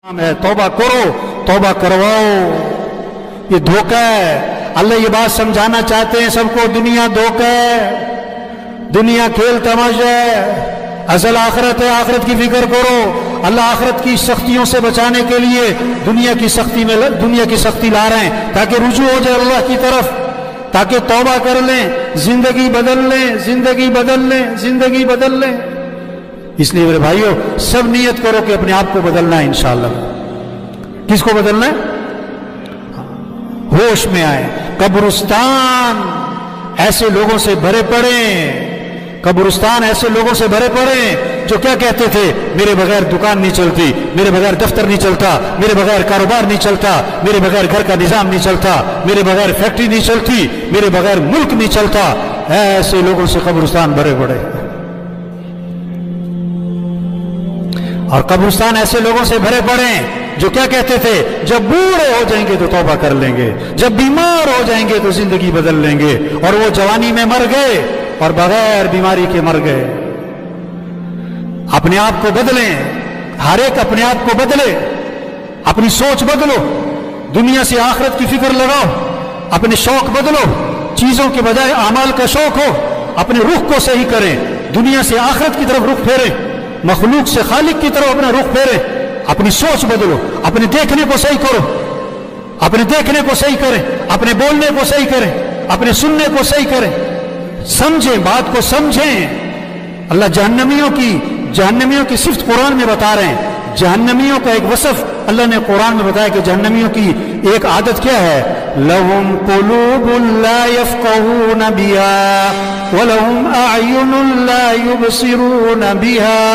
ہے توبہ کرو، توبہ کرواؤ، یہ دھوکہ ہے۔ اللہ یہ بات سمجھانا چاہتے ہیں سب کو، دنیا دھوکہ ہے، دنیا کھیل تماشا ہے، اصل آخرت ہے، آخرت کی فکر کرو۔ اللہ آخرت کی سختیوں سے بچانے کے لیے دنیا کی سختی لا رہے ہیں تاکہ رجوع ہو جائے اللہ کی طرف، تاکہ توبہ کر لیں، زندگی بدل لیں، زندگی بدل لیں، زندگی بدل لیں۔ اس لیے میرے بھائیوں سب نیت کرو کہ اپنے آپ کو بدلنا ہے انشاءاللہ۔ کس کو بدلنا ہے؟ ہوش میں آئے۔ قبرستان ایسے لوگوں سے بھرے پڑے، قبرستان ایسے لوگوں سے بھرے پڑے جو کیا کہتے تھے؟ میرے بغیر دکان نہیں چلتی، میرے بغیر دفتر نہیں چلتا، میرے بغیر کاروبار نہیں چلتا، میرے بغیر گھر کا نظام نہیں چلتا، میرے بغیر فیکٹری نہیں چلتی، میرے بغیر ملک نہیں چلتا۔ ایسے لوگوں سے قبرستان بھرے پڑے۔ اور قبرستان ایسے لوگوں سے بھرے پڑے جو کیا کہتے تھے؟ جب بوڑھے ہو جائیں گے تو توبہ کر لیں گے، جب بیمار ہو جائیں گے تو زندگی بدل لیں گے، اور وہ جوانی میں مر گئے اور بغیر بیماری کے مر گئے۔ اپنے آپ کو بدلیں، ہر ایک اپنے آپ کو بدلے، اپنی سوچ بدلو، دنیا سے آخرت کی فکر لگاؤ، اپنے شوق بدلو، چیزوں کے بجائے اعمال کا شوق ہو، اپنے رخ کو صحیح کریں، دنیا سے آخرت کی طرف رخ پھیریں، مخلوق سے خالق کی طرف اپنا رخ پھیریں، اپنی سوچ بدلو، اپنے دیکھنے کو صحیح کرو، اپنے دیکھنے کو صحیح کریں، اپنے بولنے کو صحیح کریں، اپنے سننے کو صحیح کریں، سمجھیں، بات کو سمجھیں۔ اللہ جہنمیوں کی صفت قرآن میں بتا رہے ہیں۔ جہنمیوں کا ایک وصف اللہ نے قرآن میں بتایا کہ جہنمیوں کی ایک عادت کیا ہے؟ لَهُمْ قُلُوبٌ لَا يَفْقَهُونَ بِهَا وَلَهُمْ أَعْيُنٌ لَا يُبْصِرُونَ بِهَا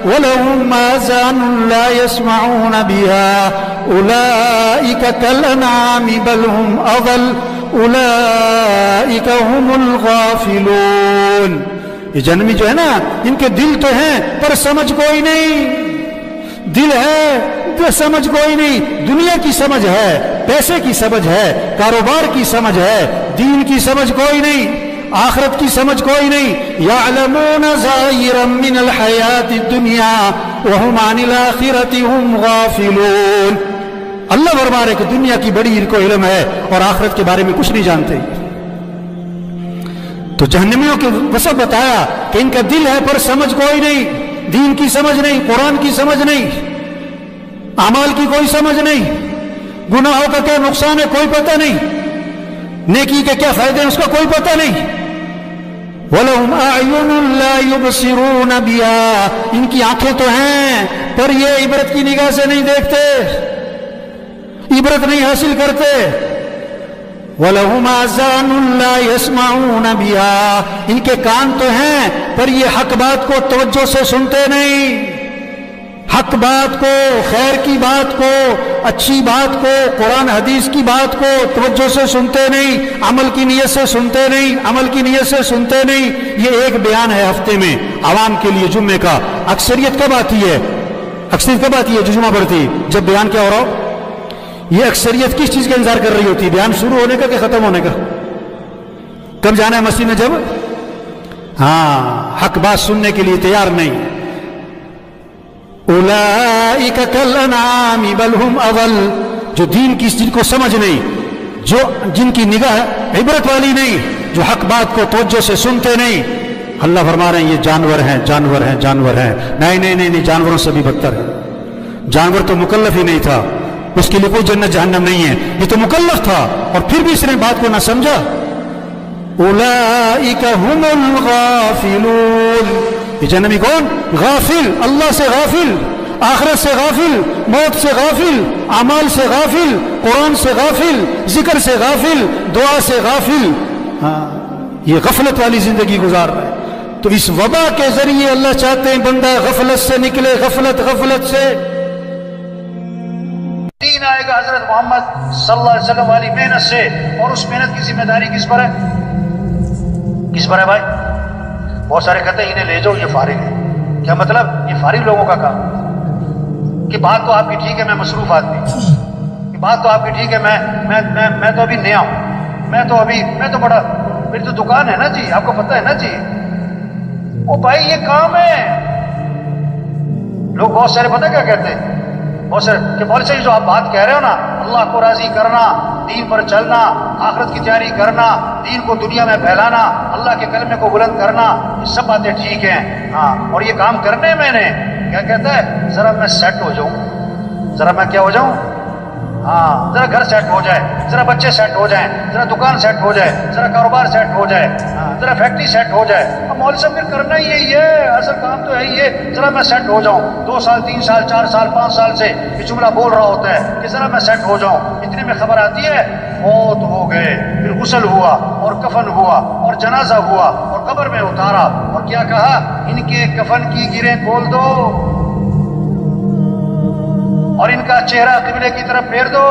وَلَهُمْ آذَانٌ لَا يَسْمَعُونَ بِهَا أُولَئِكَ كَالْأَنْعَامِ بَلْ هُمْ أَضَلُّ أُولَئِكَ هُمُ الْغَافِلُونَ۔ یہ جہنمی جو ہے نا، ان کے دل تو ہیں پر سمجھ کوئی نہیں، دل ہے تو سمجھ کوئی نہیں۔ دنیا کی سمجھ ہے، پیسے کی سمجھ ہے، کاروبار کی سمجھ ہے، دین کی سمجھ کوئی نہیں، آخرت کی سمجھ کوئی نہیں۔ یعلمون ظاہرا من الحیات الدنیا وهم عن الآخرۃ هم غافلون۔ اللہ فرما رہے کہ دنیا کی بڑی ان کو علم ہے اور آخرت کے بارے میں کچھ نہیں جانتے۔ تو جہنمیوں کے وصف بتایا کہ ان کا دل ہے پر سمجھ کوئی نہیں، دین کی سمجھ نہیں، قرآن کی سمجھ نہیں، اعمال کی کوئی سمجھ نہیں، گناہوں کا کیا نقصان ہے کوئی پتہ نہیں، نیکی کے کیا فائدے ہیں اس کا کوئی پتہ نہیں۔ وَلَهُمْ أَعْيُنٌ لَا يُبْصِرُونَ بِهَا، ان کی آنکھیں تو ہیں پر یہ عبرت کی نگاہ سے نہیں دیکھتے، عبرت نہیں حاصل کرتے۔ وَلَهُمْ آذَانٌ لَا يَسْمَعُونَ بِهَا، ان کے کان تو ہیں پر یہ حق بات کو توجہ سے سنتے نہیں، حق بات کو، خیر کی بات کو، اچھی بات کو، قرآن حدیث کی بات کو توجہ سے سنتے نہیں، عمل کی نیت سے سنتے نہیں، عمل کی نیت سے سنتے نہیں۔ یہ ایک بیان ہے ہفتے میں عوام کے لیے جمعے کا۔ اکثریت کب آتی ہے؟ اکثریت کب آتی ہے جو جمعہ پڑھتی ہے؟ جب بیان کیا ہو رہا ہو۔ یہ اکثریت کس چیز کا انتظار کر رہی ہوتی ہے؟ بیان شروع ہونے کا کہ ختم ہونے کا؟ کب جانا ہے مسجد میں؟ جب حق بات سننے کے لیے تیار نہیں۔ اولئک کالانعام بل ہم اضل، جو دین کی چیز کو سمجھ نہیں، جو جن کی نگاہ عبرت والی نہیں، جو حق بات کو توجہ سے سنتے نہیں، اللہ فرما رہے ہیں یہ جانور ہیں، جانور ہیں، جانور ہیں۔ نہیں، جانوروں سے بھی بدتر ہے۔ جانور تو مکلف ہی نہیں تھا، اس کے لیے کوئی جنت جہنم نہیں ہے، یہ تو مکلف تھا اور پھر بھی اس نے بات کو نہ سمجھا۔ اولئک هم الغافلون، یہ جہنمی کون؟ غافل، اللہ سے غافل، آخرت سے غافل، موت سے غافل، اعمال سے غافل، قرآن سے غافل، ذکر سے غافل، دعا سے غافل۔ یہ غفلت والی زندگی گزار رہا ہے۔ تو اس وبا کے ذریعے اللہ چاہتے ہیں بندہ غفلت سے نکلے، غفلت سے۔ دین آئے گا حضرت محمد صلی اللہ علیہ وسلم والی محنت سے، اور اس محنت کی ذمہ داری کس پر ہے؟ کس پر ہے بھائی؟ بہت سارے کہتے ہیں انہیں لے جاؤ یہ فارغ ہے۔ کیا مطلب؟ یہ فارغ لوگوں کا کام کہ بات تو آپ کی ٹھیک ہے، میں مصروف آدمی، کہ بات تو آپ کی ٹھیک ہے، میں تو ابھی نیا ہوں، میں تو بڑا، میری تو دکان ہے نا جی، آپ کو پتہ ہے نا جی۔ او بھائی یہ کام ہے۔ لوگ بہت سارے پتہ کیا کہتے ہیں؟ بہت سارے کہ مولوی صاحب جو آپ بات کہہ رہے ہو نا، اللہ کو راضی کرنا، دین پر چلنا، آخرت کی تیاری کرنا، دین کو دنیا میں پھیلانا، اللہ کے کلمے کو بلند کرنا، یہ سب باتیں ٹھیک ہیں، ہاں، اور یہ کام کرنے میں نے کیا کہتا ہے، ذرا میں سیٹ ہو جاؤں، ذرا میں کیا ہو جاؤں، ہاں، ذرا گھر سیٹ ہو جائے، ذرا بچے سیٹ ہو جائیں، ذرا دکان سیٹ ہو جائے، ذرا کاروبار سیٹ ہو جائے، ہاں، ذرا فیکٹری سیٹ ہو جائے۔ اب مولوی صاحب پھر کرنا ہی یہی ہے، اصل کام تو ہے یہ، ذرا میں سیٹ ہو جاؤں، 2 سال 3 سال 4 سال 5 سال سے یہ جملہ بول رہا ہوتا ہے کہ ذرا میں سیٹ ہو جاؤں، اتنے میں خبر آتی ہے موت ہو گئے، پھر غسل ہوا اور کفن ہوا اور جنازہ ہوا اور قبر میں اتارا، اور کیا کہا، ان کے کفن کی گریں کھول دو اور ان کا چہرہ قبلے کی طرف پھیر دو۔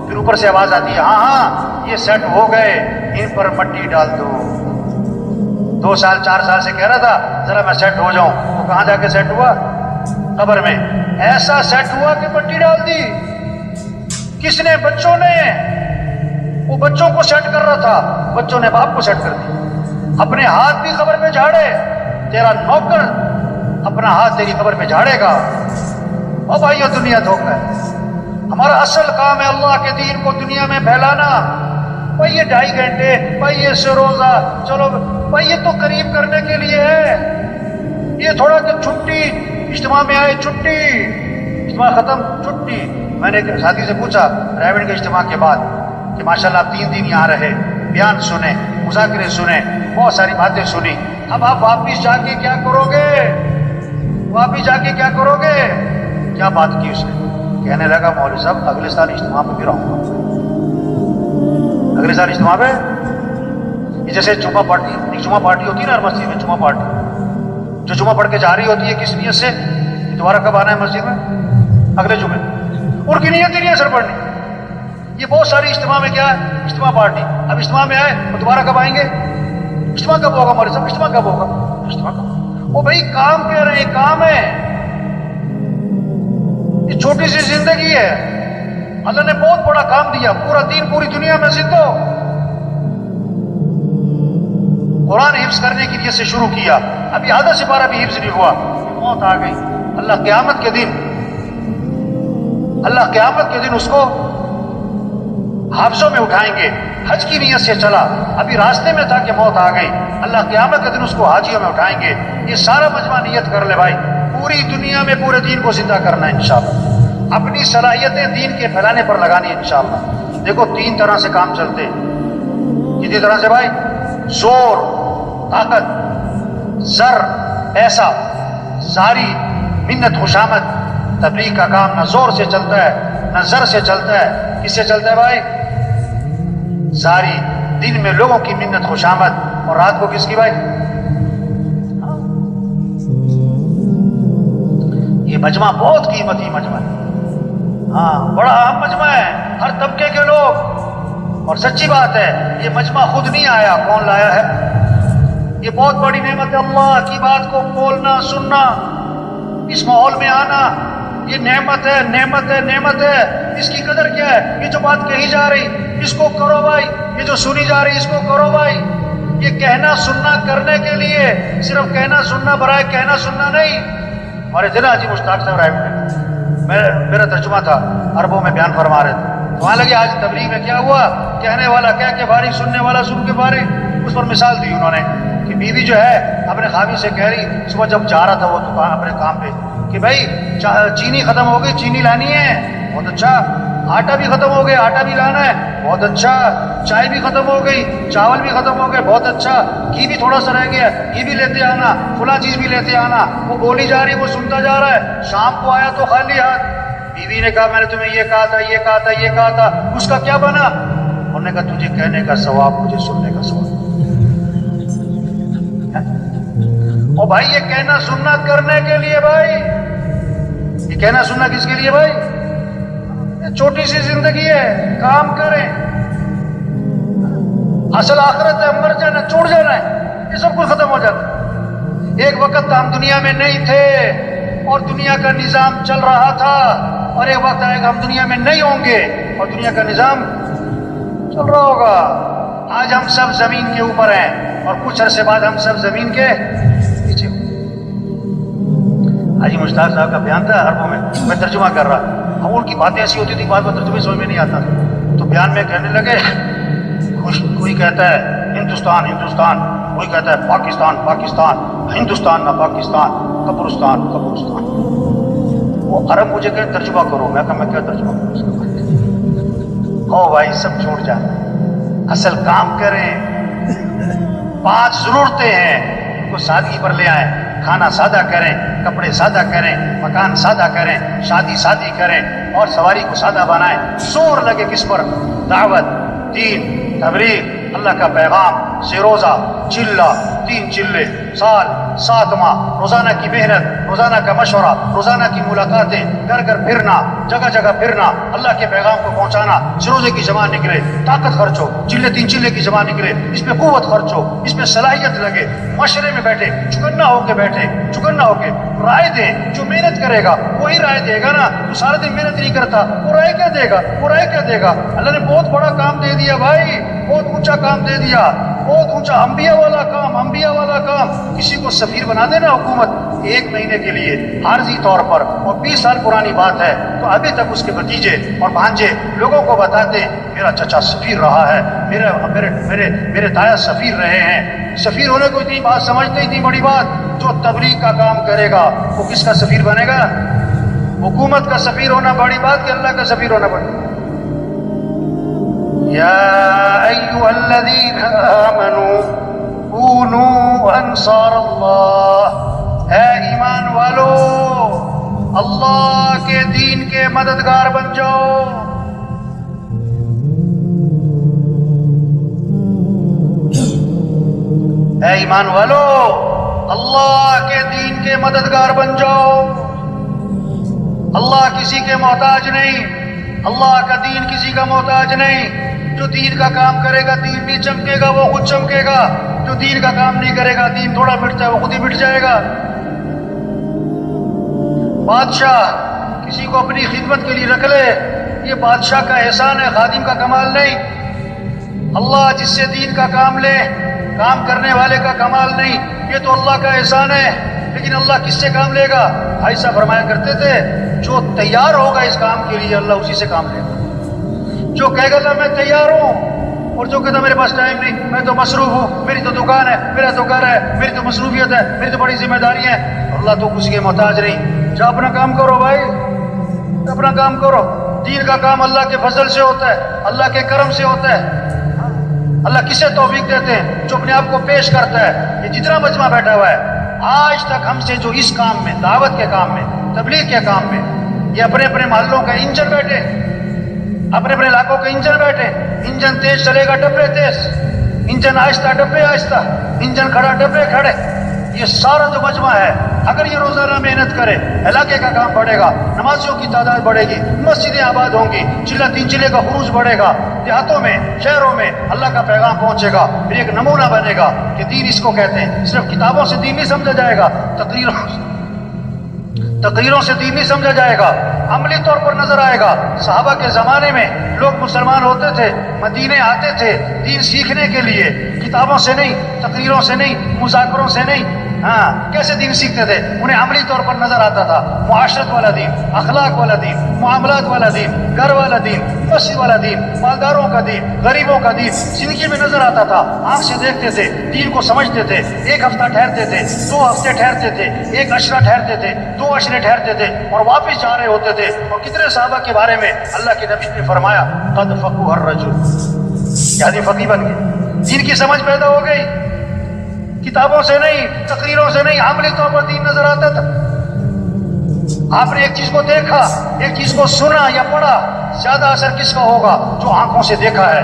پھر اوپر سے آواز آتی ہے، ہاں ہاں یہ سیٹ ہو گئے، ان پر مٹی ڈال دو۔ 2 سال 4 سال سے کہہ رہا تھا ذرا میں سیٹ ہو جاؤں، تو کہاں جا کے سیٹ ہوا؟ قبر میں۔ ایسا سیٹ ہوا کہ مٹی ڈال دی۔ کس نے؟ بچوں نے۔ وہ بچوں کو سیٹ کر رہا تھا، بچوں نے باپ کو سیٹ کر دی۔ اپنے ہاتھ بھی قبر میں جھاڑے، تیرا نوکر اپنا ہاتھ تیری قبر میں جھاڑے گا۔ او بھائیو، دنیا دھوکہ ہے۔ ہمارا اصل کام ہے اللہ کے دین کو دنیا میں پھیلانا۔ بھائی یہ 2.5 گھنٹے، بھائی یہ روزہ، چلو بھائی یہ تو قریب کرنے کے لیے ہے، یہ تھوڑا کہ چھٹی، اجتماع میں آئے چھٹی، اجتماع ختم چھٹی۔ میں نے ایک ساتھی سے پوچھا پرائیویٹ کے اجتماع کے بعد کہ ماشاءاللہ آپ 3 دن یہاں رہے، بیان سنے، مذاکرے سنے، بہت ساری باتیں سنی، اب آپ واپس جا کے کیا کرو گے؟ واپس جا کے کیا کرو گے؟ کیا بات کی اس نے؟ کہنے لگا مولوی صاحب اگلے سال اجتماع پہ بھی رہوں گا، اگلے سال اجتماع پہ۔ یہ جیسے جمعہ پارٹی، ایک جمعہ پارٹی ہوتی ہے نا ہر مسجد میں، جمعہ پارٹی جو جمعہ پڑھ کے جا رہی ہوتی ہے، کس نیت سے؟ دوبارہ کب آنا ہے مسجد میں؟ اگلے جمعے۔ ان کی نیت ہی نہیں ہے سر پڑھنی۔ یہ بہت ساری اجتماع میں کیا ہے؟ اجتماع پارٹی۔ اب اجتماع میں آئے تو دوبارہ کب آئیں گے؟ اجتماع کب ہوگا مولوی صاحب؟ اجتماع کب ہوگا؟ اجتماع کب؟ وہ بھائی کام کہہ رہے ہیں، کام ہے، یہ چھوٹی سی زندگی ہے، اللہ نے بہت بڑا کام دیا، پورا دین پوری دنیا میں زندہ ہو۔ قرآن حفظ کرنے کی نیت سے شروع کیا، ابھی آدھا سپارہ بھی حفظ نہیں ہوا، موت آ گئی۔ اللہ قیامت کے دن، اللہ قیامت کے دن اس کو حافظوں میں اٹھائیں گے۔ حج کی نیت سے چلا، ابھی راستے میں تھا کہ موت آ گئی، اللہ قیامت کے دن اس کو حاجیوں میں اٹھائیں گے۔ یہ سارا مجمع نیت کر لے بھائی، پوری دنیا میں پورے دین کو زندہ کرنا ہے انشاءاللہ، اپنی صلاحیتیں دین کے پھیلانے پر لگانی ہے انشاءاللہ۔ دیکھو 3 طرح سے کام چلتے ہیں۔ کتنی طرح سے بھائی؟ زور، طاقت، زر، پیسہ، زاری، منت، خوشامد۔ تبلیغ کا کام نہ زور سے چلتا ہے نہ زر سے چلتا ہے، کس سے چلتا ہے بھائی؟ زاری، دن میں لوگوں کی منت خوشامد، اور رات کو کس کی بھائی؟ یہ مجمع بہت قیمتی مجمع ہے، ہاں بڑا اہم مجمع ہے، ہر طبقے کے لوگ۔ اور سچی بات ہے یہ مجمع خود نہیں آیا، کون لایا ہے؟ یہ بہت بڑی نعمت ہے، اللہ کی بات کو بولنا، سننا، اس ماحول میں آنا، یہ نعمت ہے، نعمت ہے، نعمت ہے۔ اس کی قدر کیا ہے؟ یہ جو بات کہی جا رہی اس کو کرو بھائی، یہ جو سنی جا رہی اس کو کرو بھائی۔ یہ کہنا سننا کرنے کے لیے، صرف کہنا سننا برائے کہنا سننا نہیں۔ ہمارے تھے نا حاجی مشتاق صاحب رائے میں، میرا ترجمہ تھا، عربوں میں بیان فرما رہے تھے، وہاں لگے آج تبلیغ میں کیا ہوا، کہنے والا کہہ کے فارغ، سننے والا سن کے فارغ۔ اس پر مثال دی انہوں نے کہ بیوی جو ہے اپنے خاوند سے کہہ رہی، صبح جب جا رہا تھا وہ دکان اپنے کام پہ، کہ بھائی چینی ختم ہو گئی، چینی لانی ہے، بہت اچھا۔ آٹا بھی ختم ہو گیا، آٹا بھی لانا ہے، بہت اچھا۔ چائے بھی ختم ہو گئی، چاول بھی ختم ہو گئے، بہت اچھا۔ گھی بھی تھوڑا سا رہ گیا، گھی بھی لیتے آنا، فلاں چیز بھی لیتے آنا۔ وہ بولی جا رہی، وہ سنتا جا رہا ہے۔ شام کو آیا تو خالی ہاتھ۔ بیوی نے کہا میں نے تمہیں یہ کہا تھا، یہ کہا تھا، یہ کہا تھا، اس کا کیا بنا؟ انہوں نے کہا تجھے کہنے کا ثواب، مجھے سننے کا ثواب۔ اور بھائی یہ کہنا سننا کرنے کے لیے بھائی، یہ کہنا سننا کس کے لیے بھائی؟ چھوٹی سی زندگی ہے، کام کریں، اصل آخرت ہے، مر جانا، چھوڑ جانا ہے، یہ سب کچھ ختم ہو جاتا ہے۔ ایک وقت ہم دنیا میں نہیں تھے اور دنیا کا نظام چل رہا تھا، اور ایک وقت آئے گا ہم دنیا میں نہیں ہوں گے اور دنیا کا نظام چل رہا ہوگا۔ آج ہم سب زمین کے اوپر ہیں اور کچھ عرصے بعد ہم سب زمین کے نیچے ہوں گے۔ حاجی مشتاق صاحب کا بیان تھا عربوں میں ترجمہ کر رہا، اب ان کی باتیں ایسی ہوتی تھی بعد میں ترجمے سمجھ میں نہیں آتا، تو بیان میں کہنے لگے کوئی کہتا ہے ہندوستان ہندوستان، کوئی کہتا ہے پاکستان پاکستان، ہندوستان نہ پاکستان، قبرستان قبرستان۔ وہ عرب مجھے کہ ترجمہ کرو، میں کہا میں کیا ترجمہ کروں اس کا؟ بھائی سب چھوڑ جانا، اصل کام کریں، 5 ضرورتیں ہیں ان کو سادگی پر لے آئیں، کھانا سادہ کریں، کپڑے سادہ کریں، مکان سادہ کریں، شادی سادی کریں اور سواری کو سادہ بنائیں۔ زور لگے کس پر؟ دعوت، دین، تبلیغ، اللہ کا پیغام، سے روزہ، چلہ، 3 چلے، سال، 7 ماہ، روزانہ کی محنت، روزانہ کا مشورہ، روزانہ کی ملاقاتیں، گھر گھر پھرنا، جگہ جگہ پھرنا، اللہ کے پیغام کو پہنچانا۔ سے روزے کی جمع نکلے، طاقت خرچ ہو، 3 چلے کی جمع نکلے، اس میں قوت خرچ ہو، اس میں صلاحیت لگے، معاشرے میں بیٹھے، چکنا ہو کے بیٹھے، چکنا ہو کے رائے دیں۔ جو محنت کرے گا وہی رائے دے گا نا، تو سارا دن محنت نہیں کرتا وہ رائے کیا دے گا؟ وہ رائے کیا دے گا؟ اللہ نے بہت بڑا کام دے دیا بھائی، بہت اونچا کام دے دیا، بہت اونچا، انبیاء والا کام، انبیاء والا کام۔ کسی کو سفیر بنا دینا حکومت 1 مہینے کے لیے عارضی طور پر، اور 20 سال پرانی بات ہے، تو ابھی تک اس کے بھتیجے اور بھانجے لوگوں کو بتاتے میرا چچا سفیر رہا ہے، میرے دایا سفیر رہے ہیں۔ سفیر ہونے کو اتنی بات سمجھتے، اتنی بڑی بات۔ جو تبلیغ کا کام کرے گا وہ کس کا سفیر بنے گا؟ حکومت کا سفیر ہونا بڑی بات کہ اللہ کا سفیر ہونا بڑی؟ یا ایھا الذین آمنوا کونوا انصار اللہ، اے ایمان والو اللہ کے دین کے مددگار بن جاؤ۔ اے ایمان والو اللہ کے دین کے مددگار بن جاؤ۔ اللہ کسی کے محتاج نہیں، اللہ کا دین کسی کا محتاج نہیں۔ جو دین کا کام کرے گا دین بھی چمکے گا، وہ خود چمکے گا۔ جو دین کا کام نہیں کرے گا، دین تھوڑا مٹتا ہے وہ خود ہی مٹ جائے گا۔ بادشاہ کسی کو اپنی خدمت کے لیے رکھ لے، یہ بادشاہ کا احسان ہے، خادم کا کمال نہیں۔ اللہ جس سے دین کا کام لے، کام کرنے والے کا کمال نہیں، یہ تو اللہ کا احسان ہے۔ لیکن اللہ کس سے کام لے گا؟ بھائی صاحب فرمایا کرتے تھے جو تیار ہوگا اس کام کے لیے اللہ اسی سے کام لے گا۔ جو کہے گا میں تیار ہوں، اور جو کہتا میرے پاس ٹائم نہیں، میں تو مصروف ہوں، میری تو دکان ہے، میرا تو گھر ہے، میری تو مصروفیت ہے، میری تو بڑی ذمہ داری ہے، اللہ تو کسی کے محتاج نہیں۔ جا اپنا کام کرو بھائی، اپنا کام کرو۔ دین کا کام اللہ کے فضل سے ہوتا ہے، اللہ کے کرم سے ہوتا ہے۔ اللہ کسے توفیق دیتے ہیں؟ جو اپنے آپ کو پیش کرتا ہے۔ یہ جتنا مجمع بیٹھا ہوا ہے آج تک ہم سے جو اس کام میں، دعوت کے کام میں، تبلیغ کے کام میں، یہ اپنے اپنے محلوں کا انجن بیٹھے، اپنے اپنے علاقوں کے انجن بیٹھے۔ انجن تیز چلے گا ڈبے تیز، انجن آہستہ ڈبے آہستہ، انجن کھڑا ڈبے کھڑے۔ یہ سارا جو مجمع ہے اگر یہ روزانہ محنت کرے، علاقے کا کام بڑھے گا، نمازیوں کی تعداد بڑھے گی، مسجدیں آباد ہوں گی، 3 چلے کا خروج بڑھے گا، دیہاتوں میں، شہروں میں اللہ کا پیغام پہنچے گا، پھر ایک نمونہ بنے گا کہ دین اس کو کہتے ہیں۔ صرف کتابوں سے دین نہیں سمجھا جائے گا، تقریروں سے دین نہیں سمجھا جائے گا، عملی طور پر نظر آئے گا۔ صحابہ کے زمانے میں لوگ مسلمان ہوتے تھے، مدینے آتے تھے دین سیکھنے کے لیے، کتابوں سے نہیں، تقریروں سے نہیں، مذاکروں سے نہیں۔ کیسے دین سیکھتے تھے؟ انہیں عملی طور پر نظر آتا تھا، معاشرت والا دین، اخلاق والا دین، معاملات والا دین، گھر والا دین، مسجد والا دین، مالداروں کا دین، غریبوں کا دین زندگی میں نظر آتا تھا۔ آنکھ سے دیکھتے تھے، دین کو سمجھتے تھے۔ 1 ہفتہ ٹھہرتے تھے، 2 ہفتے ٹھہرتے تھے، 1 عشرہ ٹھہرتے تھے، 2 عشرے ٹھہرتے تھے اور واپس جا رہے ہوتے تھے۔ اور کتنے صحابہ کے بارے میں اللہ کے نبی نے فرمایا قد فقہ الرجل، یعنی فقیہ بن گئے، دین کی سمجھ پیدا ہو گئی۔ کتابوں سے نہیں، تقریروں سے نہیں، عملی طور پر دین نظر آتا تھا۔ آپ نے ایک چیز کو دیکھا، ایک چیز کو سنا یا پڑھا، زیادہ اثر کس کا ہوگا؟ جو آنکھوں سے دیکھا ہے۔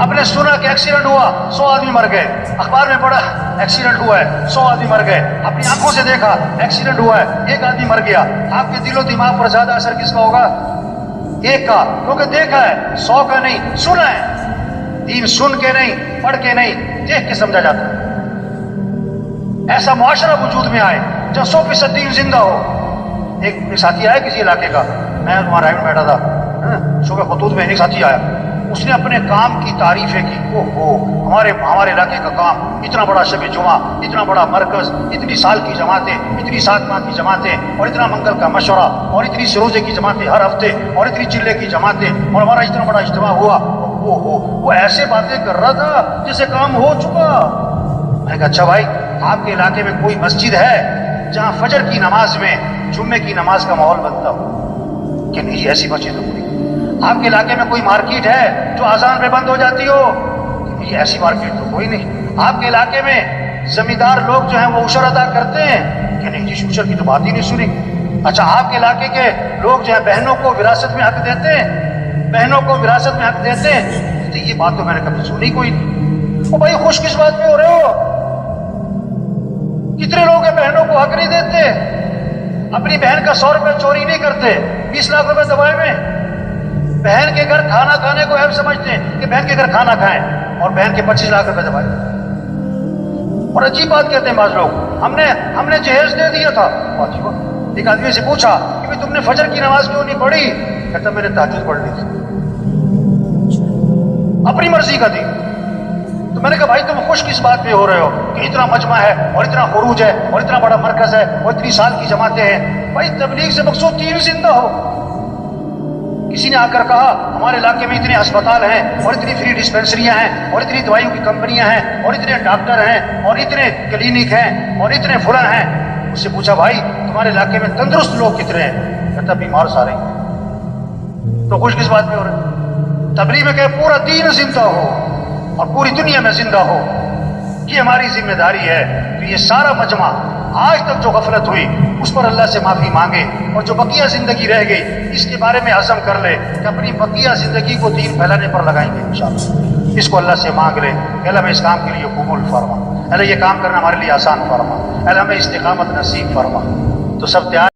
آپ نے سنا کہ ایکسیڈنٹ ہوا، 100 آدمی مر گئے، اخبار میں پڑھا ایکسیڈنٹ ہوا ہے، 100 آدمی مر گئے، اپنی آنکھوں سے دیکھا ایکسیڈنٹ ہوا ہے، 1 آدمی مر گیا۔ آپ کے دل و دماغ پر زیادہ اثر کس کا ہوگا؟ 1 کا، کیونکہ دیکھا ہے، 100 کا نہیں، سنا ہے۔ دین سن کے نہیں، پڑھ کے نہیں، دیکھ کے سمجھا جاتا ہے۔ ایسا معاشرہ وجود میں آئے جب 100% دین زندہ ہو۔ ایک ساتھی آیا کسی علاقے کا، میں وہاں رائے میں بیٹھا تھا، صبح خطوط میں ایک ساتھی آیا، اس نے اپنے کام کی تعریفیں کی. ہمارے علاقے کا کام، اتنا بڑا شب جمعہ، اتنا بڑا مرکز، اتنی سال کی جماعتیں، اتنی 7 ماہ کی جماعتیں، اور اتنا منگل کا مشورہ، اور اتنی سروزے کی جماعتیں ہر ہفتے، اور اتنی چلے کی جماعتیں، اور ہمارا اتنا بڑا اجتماع ہوا. وہ ایسے باتیں کر رہا تھا جیسے کام ہو چکا. میں نے کہا اچھا بھائی، آپ کے علاقے میں کوئی مسجد ہے جہاں فجر کی نماز میں جمعے کی نماز کا ماحول بنتا ہو؟ کہ نہیں، ایسی مسجد تو کوئی. آپ کے علاقے میں کوئی مارکیٹ ہے جو اذان پہ بند ہو جاتی ہو؟ کہ نہیں، ایسی مارکیٹ تو کوئی نہیں. آپ کے علاقے میں زمیندار لوگ جو ہیں وہ عشر ادا کرتے ہیں؟ کہ نہیں جی، عشر کی تو بات ہی نہیں سنی. اچھا، آپ کے علاقے کے لوگ جو ہے بہنوں کو وراثت میں حق دیتے ہیں؟ بہنوں کو وراثت میں حق دیتے ہیں؟ تو یہ بات تو میں نے کبھی سنی کوئی نہیں. او بھائی، خوش کس بات پہ ہو رہے ہو؟ کتنے لوگ ہیں بہنوں کو حق نہیں دیتے؟ اپنی بہن کا 100 روپے چوری نہیں کرتے، 20 لاکھ روپے دبائے میں. بہن کے گھر کھانا کھانے کو عیب سمجھتے ہیں کہ بہن کے گھر کھانا کھائیں، اور بہن کے 25 لاکھ روپے دبائے. اور عجیب بات کہتے ہیں بعض لوگ، ہم نے جہیز دے دیا تھا. ایک آدمی سے پوچھا کہ تم نے فجر کی نماز کیوں نہیں پڑھی؟ کہتا میں نے تہجد پڑھ لی تھی. اپنی مرضی کا تھی. تو میں نے کہا بھائی تم خوش کس بات پہ ہو رہے ہو کہ اتنا مجمع ہے، اور اتنا خروج ہے، اور اتنا بڑا مرکز ہے، اور اتنی سال کی جماعتیں ہیں؟ بھائی تبلیغ سے مقصود دین زندہ ہو. کسی نے آ کر کہا ہمارے علاقے میں اتنے ہسپتال ہیں، اور اتنی فری ڈسپینسریاں ہیں، اور اتنی دوائیوں کی کمپنیاں ہیں، اور اتنے ڈاکٹر ہیں، اور اتنے کلینک ہیں، اور اتنے فلاں ہیں. اس سے پوچھا بھائی تمہارے علاقے میں تندرست لوگ کتنے ہیں؟ کہتا بیمار سارے ہیں. تو خوش کس بات پہ ہو رہے؟ تبلیغ میں کہ پورا دین زندہ ہو اور پوری دنیا میں زندہ ہو، یہ ہماری ذمہ داری ہے. کہ یہ سارا مجمع آج تک جو غفلت ہوئی اس پر اللہ سے معافی مانگے، اور جو بقیہ زندگی رہ گئی اس کے بارے میں عزم کر لے کہ اپنی بقیہ زندگی کو دین پھیلانے پر لگائیں گے انشاءاللہ. اس کو اللہ سے مانگ لے کہ اللہ ہمیں اس کام کے لیے قبول فرما، اللہ یہ کام کرنا ہمارے لیے آسان فرما، اللہ ہمیں استقامت نصیب فرما. تو سب تیار